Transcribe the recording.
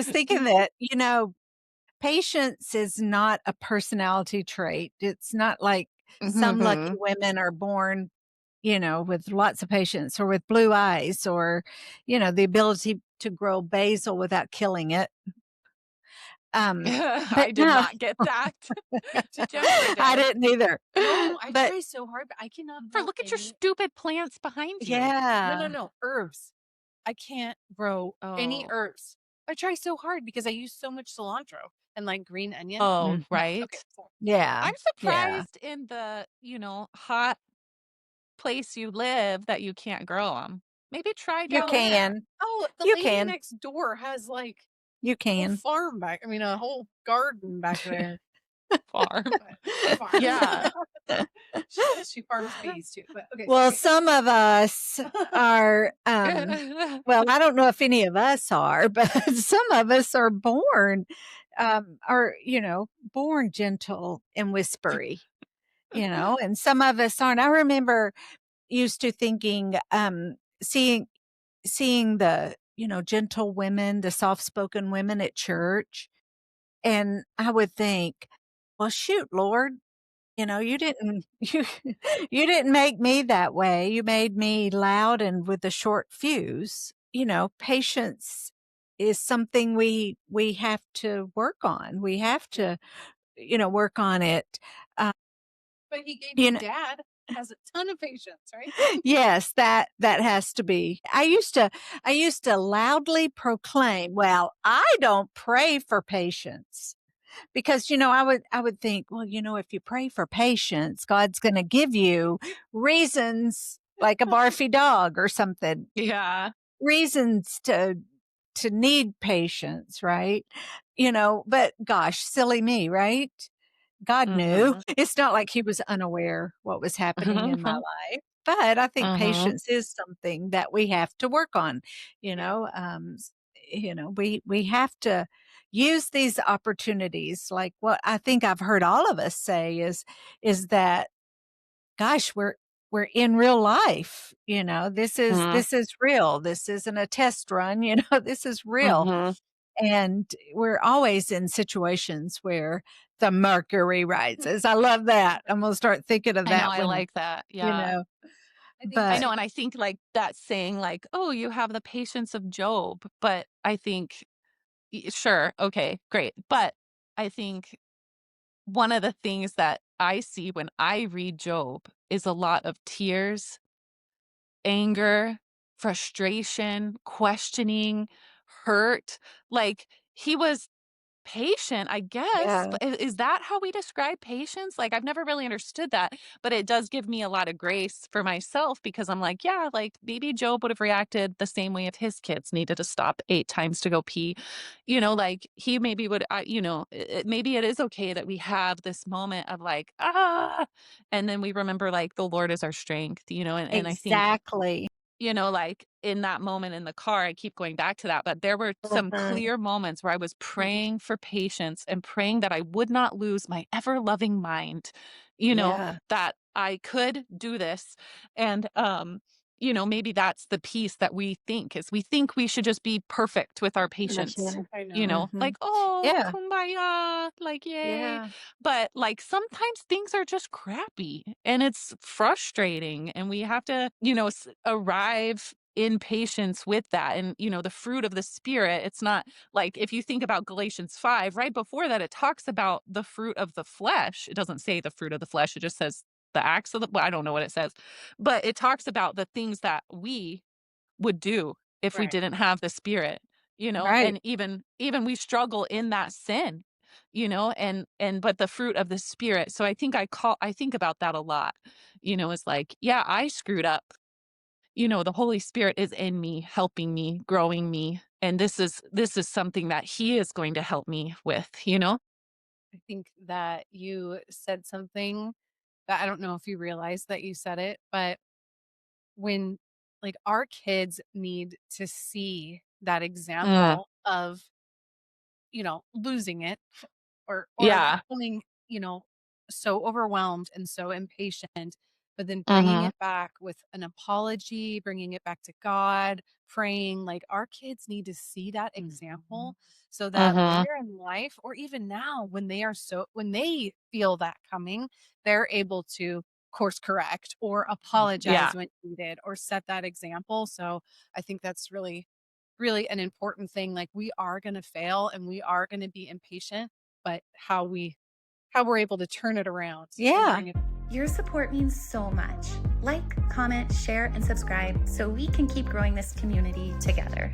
was thinking that, patience is not a personality trait. It's not like some lucky Mhm. women are born, with lots of patience or with blue eyes or, the ability to grow basil without killing it. But I did no, not get that. Did you ever I did? didn't either. No, I But try so hard, but I cannot For grow look at your any. stupid plants behind you. No, no, yeah. no, herbs. I can't grow any Oh. herbs. I try so hard because I use so much cilantro and like green onion. Oh, Mhm. Okay, right. so Yeah. I'm Yeah. surprised in the, hot place you live that you can't grow them. Maybe try You down well, there. can. oh, the You lady can. next door has like You a whole can. farm back. I mean, a whole garden back there. Farm. But she farms. Yeah. She says she farms bees too. But okay, so Well, okay. some of us are, well, I don't know if any of us are, but some of us are born gentle and whispery, and some of us aren't. I remember used to thinking, seeing the, gentle women, the soft-spoken women at church, and I would think, "Well, shoot, Lord, you didn't you didn't make me that way. You made me loud and with a short fuse." Patience is something we have to work on. We have to, work on it. Uh, But he gave you you know, dad has a ton of patience, right? yes, that has to be. I used to loudly proclaim, "Well, I don't pray for patience." Because, I would think, well, if you pray for patience, God's gonna give you reasons like a barfy dog or something, Yeah. reasons to need patience, right? But gosh, silly me, right? God knew. Mhm. It's not like he was unaware what was happening in my Mhm. life. But I think Mhm. patience is something that we have to work on. You Yeah. know, we have to use these opportunities. Like what I think I've heard all of us say is that, gosh, we're in real life. This is Mhm. this is real. This isn't a test run. This is real. Mhm. And we're always in situations where the mercury rises. I love that. I'm gonna start thinking of I know, that I when, like that. you Yeah. know, I think I but know, and I think, like, that saying, like, "Oh, you have the patience of Job," but I think sure, okay, great, but I think one of the things that I see when I read Job is a lot of tears, anger, frustration, questioning, hurt, like, he was patient, I guess, yeah, but is that how we describe patience? Like, I've never really understood that, but it does give me a lot of grace for myself because I'm like, yeah, like, maybe Job would have reacted the same way if his kids needed to stop 8 times to go pee. Like, he maybe would, maybe it is okay that we have this moment of like, "Ah," and then we remember, like, the Lord is our strength, and I think exactly. like, in that moment in the car, I keep going back to that, but there were some Mhm. clear moments where I was praying for patience and praying that I would not lose my ever-loving mind, Yeah. that I could do this, and, maybe that's the piece that we think we should just be perfect with our patience, Mhm. I know. Mhm. like, "Oh, Yeah. kumbaya," like, "Yay," Yeah. but, like, sometimes things are just crappy, and it's frustrating, and we have to, arrive in patience with that, and, the fruit of the Spirit, it's not like if you think about Galatians 5, right before that, it talks about the fruit of the flesh. It doesn't say the fruit of the flesh, it just says the acts of the well, I don't know what it says, but it talks about the things that we would do if we Right. didn't have the Spirit, Right. and even we struggle in that sin, and but the fruit of the Spirit. So I think about that a lot, it's like, yeah, I screwed up. The Holy Spirit is in me, helping me, growing me, and this is something that He is going to help me with. I think that you said something that I don't know if you realize that you said it, but when like our kids need to see that Mm, example of, losing it or yeah. becoming, so overwhelmed and so impatient, but then bringing Mhm. it back with an apology, bringing it back to God, praying. Like, our kids need to see that example so that Mhm. later in life, or even now, when when they feel that coming, they're able to course correct or Yeah. apologize when needed or set that example. So I think that's really, really an important thing. Like, we are going to fail and we are going to be impatient, but how we're able to turn it around and Yeah. bring it. Your support means so much. Like, comment, share, and subscribe so we can keep growing this community together.